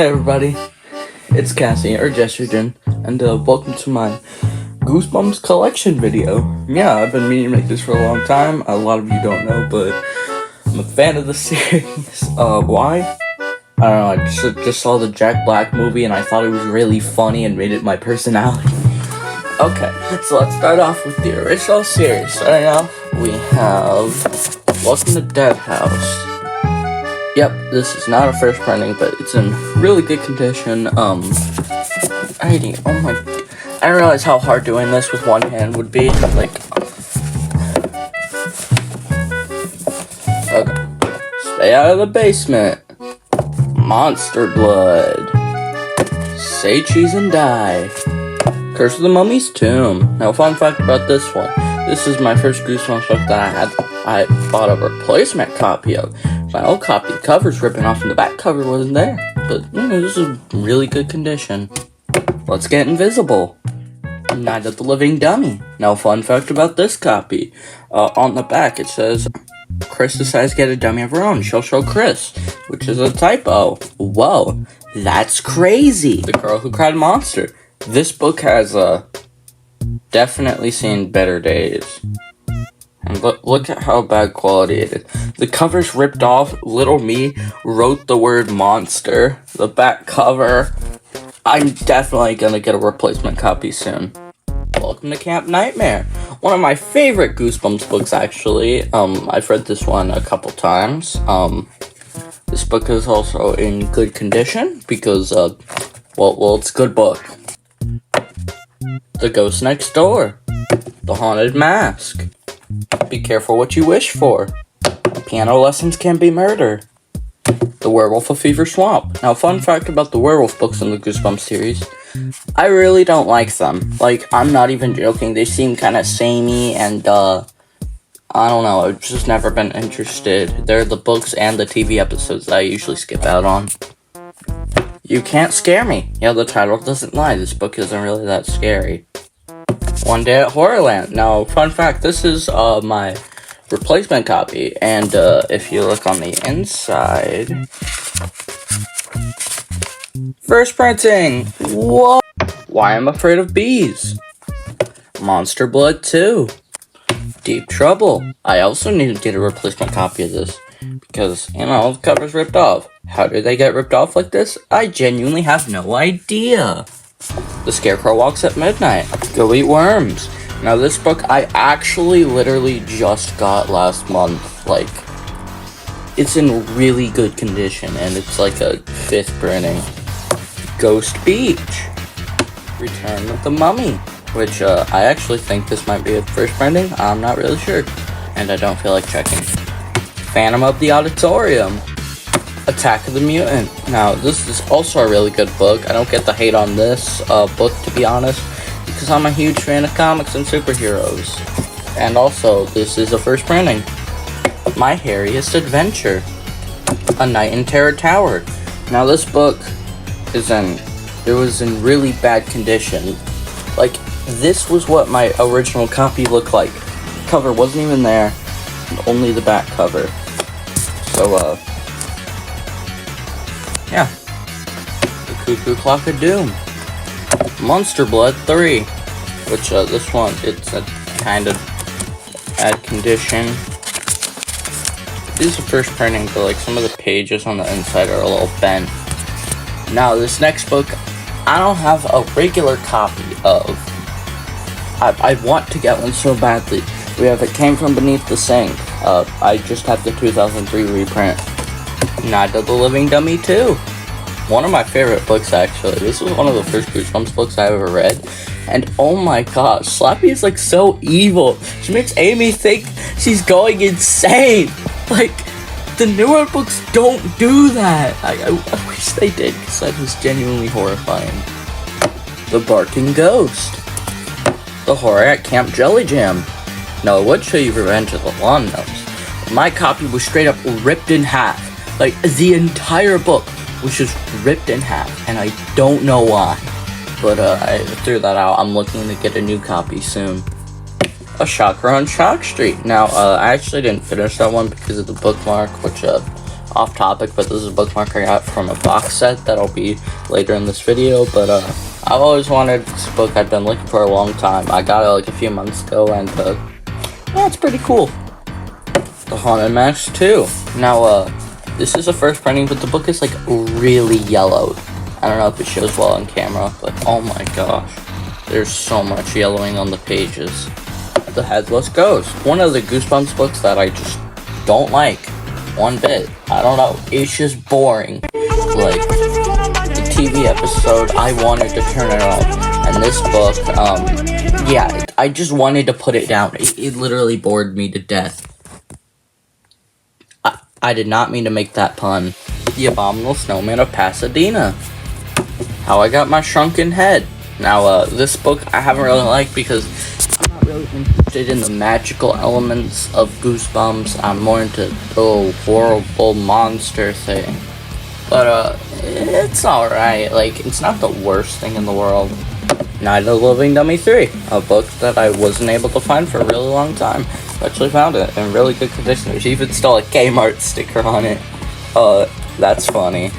Hey everybody, it's Cassie, or Jessugen, and welcome to my Goosebumps Collection video. Yeah, I've been meaning to make this for a long time. A lot of you don't know, but I'm a fan of the series. Why? I don't know, I just saw the Jack Black movie and I thought it was really funny and made it my personality. Okay, so let's start off with the original series. Starting off, we have Welcome to Dead House. Yep, this is not a first printing, but it's in really good condition. I didn't realize how hard doing this with one hand would be. Like, okay. Stay out of the basement. Monster blood. Say cheese and die. Curse of the Mummy's Tomb. Now, fun fact about this one. This is my first Goosebumps book that I bought a replacement copy of. My old copy, the cover's ripping off and the back cover wasn't there. But, this is really good condition. Let's get invisible. Night of the Living Dummy. Now, fun fact about this copy. On the back, it says, Chris decides to get a dummy of her own. She'll show Chris, which is a typo. Whoa, that's crazy. The Girl Who Cried Monster. This book has, definitely seen better days. And look at how bad quality it is. The cover's ripped off. Little me wrote the word monster. The back cover. I'm definitely gonna get a replacement copy soon. Welcome to Camp Nightmare. One of my favorite Goosebumps books, actually. I've read this one a couple times. This book is also in good condition because, well, it's a good book. The Ghost Next Door. The Haunted Mask. Be careful what you wish for. Piano lessons can be murder. The Werewolf of Fever Swamp. Now, fun fact about the werewolf books in the Goosebumps series. I really don't like them. Like, I'm not even joking. They seem kind of samey and, I don't know. I've just never been interested. They're the books and the TV episodes that I usually skip out on. You Can't Scare Me. Yeah, the title doesn't lie. This book isn't really that scary. One Day at Horrorland. Now, fun fact, this is my replacement copy, and if you look on the inside, first printing. What? Why I'm Afraid of Bees. Monster Blood 2. Deep Trouble. I also need to get a replacement copy of this because, the cover's ripped off. How did they get ripped off like this? I genuinely have no idea. The Scarecrow Walks at Midnight. Go Eat Worms. Now, this book I actually literally just got last month. Like, it's in really good condition, and it's like a 5th printing. Ghost Beach. Return of the Mummy, which I actually think this might be a first printing. I'm not really sure, and I don't feel like checking. Phantom of the Auditorium. Attack of the Mutant. Now, this is also a really good book. I don't get the hate on this book, to be honest, because I'm a huge fan of comics and superheroes. And also, this is a first printing. My Hairiest Adventure. A Night in Terror Tower. Now, this book was in really bad condition. Like, this was what my original copy looked like. The cover wasn't even there, and only the back cover. So, yeah. The Cuckoo Clock of Doom. Monster Blood 3. Which, this one, it's a kind of bad condition. This is the first printing, but, like, some of the pages on the inside are a little bent. Now, this next book, I don't have a regular copy of. I want to get one so badly. We have It Came From Beneath the Sink. I just have the 2003 reprint. Night of the Living Dummy 2. One of my favorite books, actually. This was one of the first Goosebumps books I ever read. And oh my gosh, Slappy is like so evil. She makes Amy think she's going insane. Like, the newer books don't do that. I wish they did, because that was genuinely horrifying. The Barking Ghost. The Horror at Camp Jelly Jam. Now, I would show you Revenge of the Lawn Gnomes. My copy was straight up ripped in half. Like, the entire book was just ripped in half, and I don't know why. But, I threw that out. I'm looking to get a new copy soon. A Shocker on Shock Street. Now, I actually didn't finish that one because of the bookmark, which, off topic, but this is a bookmark I got from a box set that'll be later in this video. But I've always wanted this book. I've been looking for a long time. I got it like a few months ago, and yeah, it's pretty cool. The Haunted Mask 2. Now, this is a first printing, but the book is like really yellowed. I don't know if it shows well on camera, but oh my gosh, there's so much yellowing on the pages. The Headless Ghost, one of the Goosebumps books that I just don't like one bit. I don't know, it's just boring. Like the TV episode, I wanted to turn it off, and this book, yeah, I just wanted to put it down. It literally bored me to death. I did not mean to make that pun. The Abominable Snowman of Pasadena. How I Got My Shrunken Head. Now, this book I haven't really liked because I'm not really interested in the magical elements of Goosebumps. I'm more into the horrible monster thing. But, it's alright. Like, it's not the worst thing in the world. Night of the Living Dummy 3. A book that I wasn't able to find for a really long time. Actually found it in really good condition. There's even still a Kmart sticker on it. That's funny.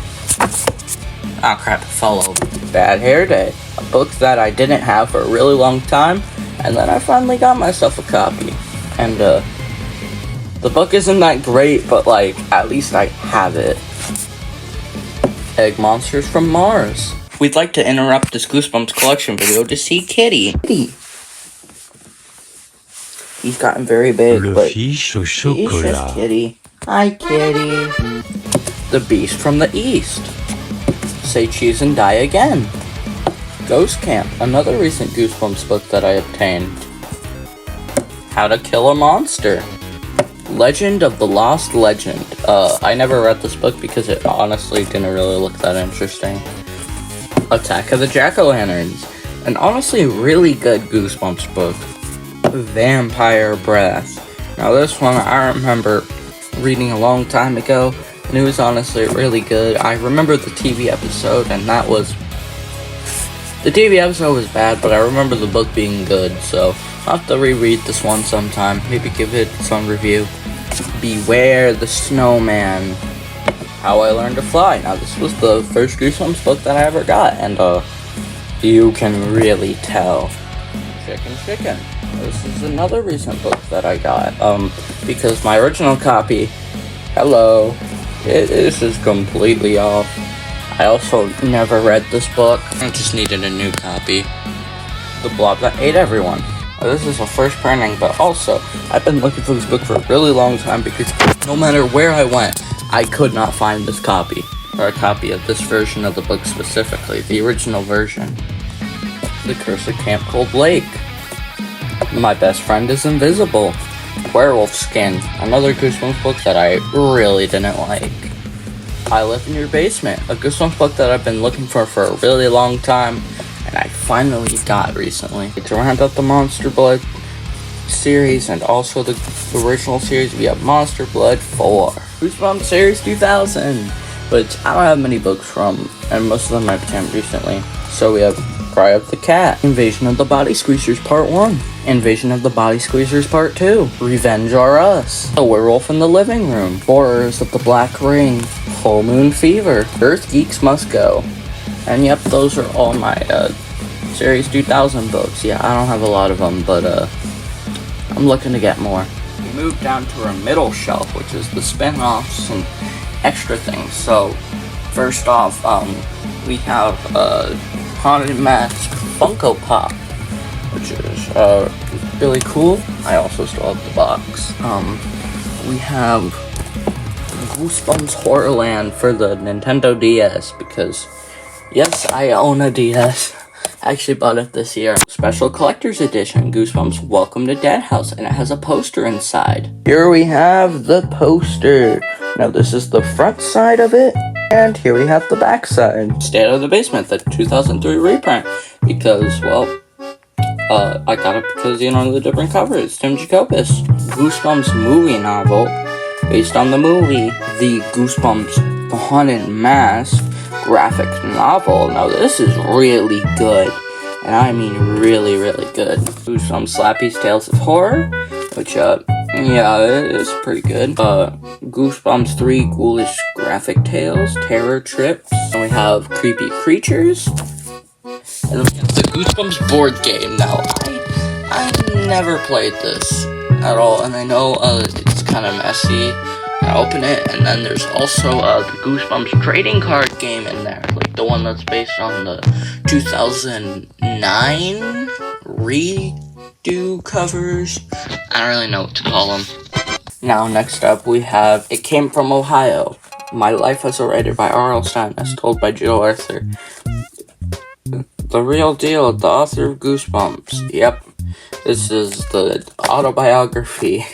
Oh crap, it fell over. Bad Hair Day. A book that I didn't have for a really long time, and then I finally got myself a copy. And, the book isn't that great, but, like, at least I have it. Egg Monsters from Mars. We'd like to interrupt this Goosebumps Collection video to see Kitty. He's gotten very big, but he's just Kitty. Hi, Kitty. The Beast from the East. Say Cheese and Die Again. Ghost Camp, another recent Goosebumps book that I obtained. How to Kill a Monster. Legend of the Lost Legend. I never read this book because it honestly didn't really look that interesting. Attack of the Jack-O-Lanterns. An honestly really good Goosebumps book. Vampire Breath. Now this one I remember reading a long time ago, and it was honestly really good. I remember the TV episode, and the TV episode was bad, but I remember the book being good, so I'll have to reread this one sometime. Maybe give it some review. Beware the Snowman. How I Learned to Fly. Now this was the first Goosebumps book that I ever got, and you can really tell. Chicken. This is another recent book that I got, because my original copy, this is completely off. I also never read this book. I just needed a new copy. The Blob That Ate Everyone. This is a first printing, but also, I've been looking for this book for a really long time because no matter where I went, I could not find this copy, or a copy of this version of the book specifically, the original version. The Curse of Camp Cold Lake. My Best Friend is Invisible. Werewolf Skin, another Goosebumps book that I really didn't like. I Live in Your Basement, a Goosebumps book that I've been looking for a really long time, and I finally got recently. To round out the Monster Blood series and also the original series, we have Monster Blood 4. Goosebumps Series 2000, which I don't have many books from, and most of them I've obtained recently. So we have Cry of the Cat, Invasion of the Body Squeezers Part 1, Invasion of the Body Squeezers Part 2, Revenge or Us, The Werewolf in the Living Room, Horrors of the Black Ring, Full Moon Fever, Earth Geeks Must Go. And yep, those are all my Series 2000 books. Yeah, I don't have a lot of them, but I'm looking to get more. We moved down to our middle shelf, which is the spin-offs and extra things. So, first off, we have Haunted Mask Funko Pop, which is really cool. I also still have the box. We have Goosebumps Horrorland for the Nintendo DS, because yes, I own a DS. I actually bought it this year. Special Collector's Edition, Goosebumps Welcome to Dead House, and it has a poster inside. Here we have the poster. Now this is the front side of it, and here we have the back side. State of the Basement, the 2003 reprint, because, well, I got it because, the different covers. Tim Jacobus. Goosebumps movie novel, based on the movie, the Goosebumps The Haunted Mask graphic novel. Now this is really good, and I mean really, really good. Goosebumps Slappy's Tales of Horror, which, Yeah, it's pretty good. Goosebumps 3 Ghoulish Graphic Tales, Terror Trips. And we have Creepy Creatures. And we have the Goosebumps board game. Now, I never played this at all, and I know it's kind of messy. I open it, and then there's also the Goosebumps trading card game in there, like the one that's based on the 2009 redo covers. I don't really know what to call them. Now, next up, we have It Came From Ohio, My Life as a Writer by R.L. Stine, as told by Jill Arthur. The Real Deal, the author of Goosebumps. Yep, this is the autobiography.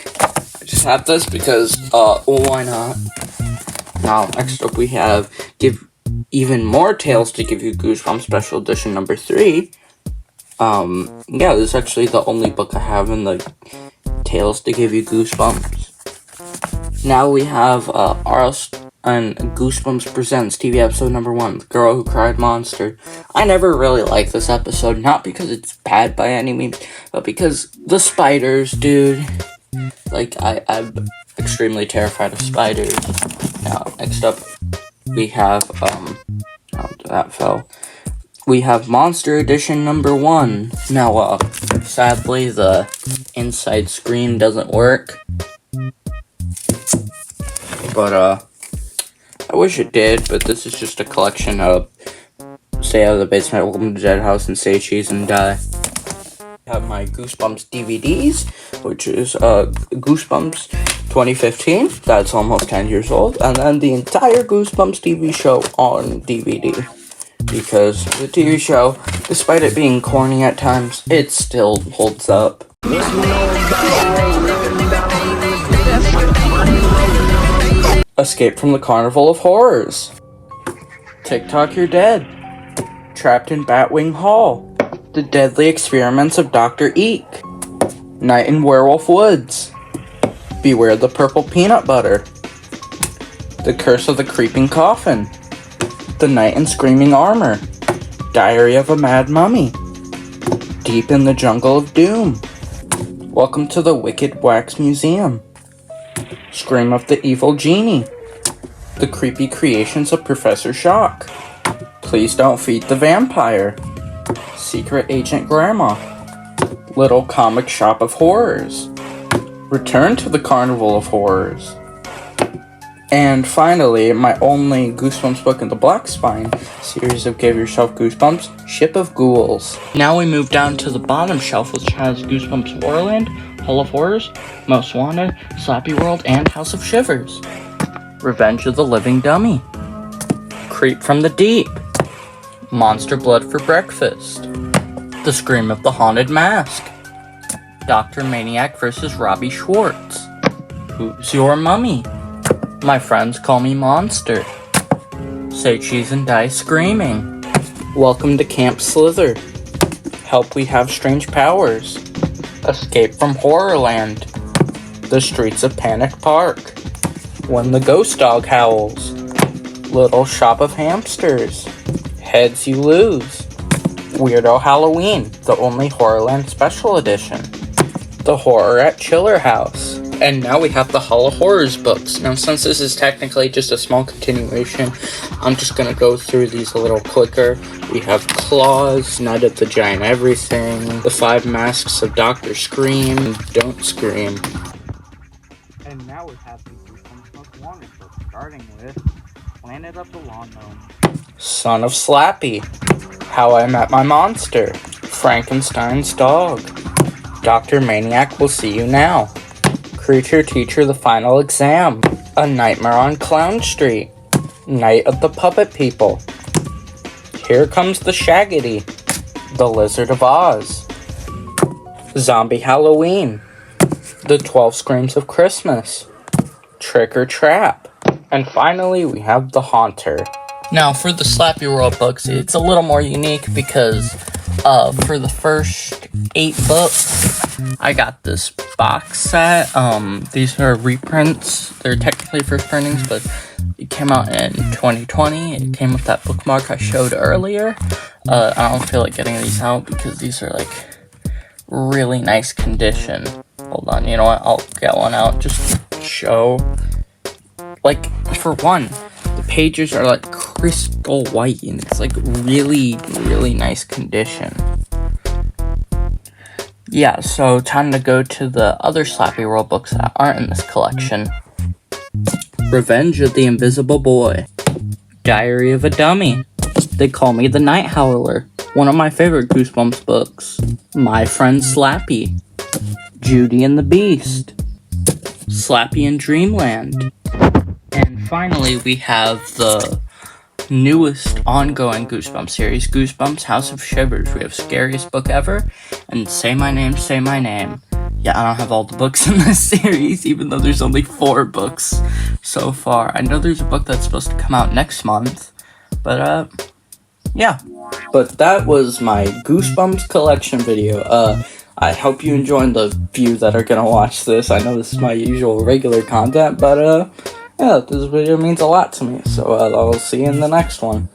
I just have this because, why not? Now, next up, we have Give Even More Tales to Give You Goosebumps Special Edition number 3. Yeah, this is actually the only book I have in the Tales to Give You Goosebumps. Now we have R.L. and Goosebumps Presents TV episode number 1, The Girl Who Cried Monster. I never really liked this episode, not because it's bad by any means, but because the spiders, dude. Like, I'm extremely terrified of spiders. Now, next up, we have, that fell. We have Monster Edition number 1. Now, sadly, the inside screen doesn't work. But, I wish it did, but this is just a collection of Stay Out of the Basement, Welcome to Dead House, and Say Cheese and Die. I have my Goosebumps DVDs, which is, Goosebumps 2015. That's almost 10 years old. And then the entire Goosebumps TV show on DVD. Because the TV show, despite it being corny at times, it still holds up. Escape from the Carnival of Horrors. TikTok, You're Dead. Trapped in Batwing Hall. The Deadly Experiments of Dr. Eek. Night in Werewolf Woods. Beware the Purple Peanut Butter. The Curse of the Creeping Coffin. The Knight in Screaming Armor. Diary of a Mad Mummy. Deep in the Jungle of Doom. Welcome to the Wicked Wax Museum. Scream of the Evil Genie. The Creepy Creations of Professor Shock. Please Don't Feed the Vampire. Secret Agent Grandma. Little Comic Shop of Horrors. Return to the Carnival of Horrors. And finally, my only Goosebumps book in the Black Spine series of Give Yourself Goosebumps, Ship of Ghouls. Now we move down to the bottom shelf, which has Goosebumps Horrorland, Hall of Horrors, Most Wanted, Slappy World, and House of Shivers. Revenge of the Living Dummy. Creep from the Deep. Monster Blood for Breakfast. The Scream of the Haunted Mask. Dr. Maniac vs. Robbie Schwartz. Who's Your Mummy? My Friends Call Me Monster. Say Cheese and Die Screaming. Welcome to Camp Slither. Help We Have Strange Powers. Escape from Horrorland. The Streets of Panic Park. When the Ghost Dog Howls. Little Shop of Hamsters. Heads You Lose. Weirdo Halloween, the only Horrorland Special Edition. The Horror at Chiller House. And now we have the Hall of Horrors books. Now, since this is technically just a small continuation, I'm just going to go through these a little quicker. We have Claws, Night of the Giant Everything, The 5 Masks of Dr. Scream, Don't Scream. And now we have the Goosebumps Most Wanted book, starting with Planet of the Lawn Gnome, Son of Slappy, How I Met My Monster, Frankenstein's Dog, Dr. Maniac Will See You Now, Creature Teacher The Final Exam, A Nightmare on Clown Street, Night of the Puppet People, Here Comes the Shaggity, The Lizard of Oz, Zombie Halloween, The 12 Screams of Christmas, Trick or Trap, and finally we have The Haunter. Now for the Slappy World books, it's a little more unique because for the first 8 books, I got this box set. These are reprints. They're technically first printings, but it came out in 2020. It came with that bookmark I showed earlier. I don't feel like getting these out because these are like really nice condition. Hold on, you know what? I'll get one out just to show. Like, for one, the pages are like crystal white and it's like really, really nice condition. Yeah, so time to go to the other Slappy World books that aren't in this collection. Revenge of the Invisible Boy. Diary of a Dummy. They Call Me the Night Howler. One of my favorite Goosebumps books. My Friend Slappy. Judy and the Beast. Slappy in Dreamland. And finally, we have the newest ongoing Goosebumps series, Goosebumps House of Shivers. We have Scariest Book Ever and Say My Name, Say My Name. Yeah, I don't have all the books in this series, even though there's only 4 books so far. I know there's a book that's supposed to come out next month, but, yeah. But that was my Goosebumps collection video. I hope you enjoyed the few that are gonna watch this. I know this is my usual regular content, but, yeah, this video means a lot to me, so I'll see you in the next one.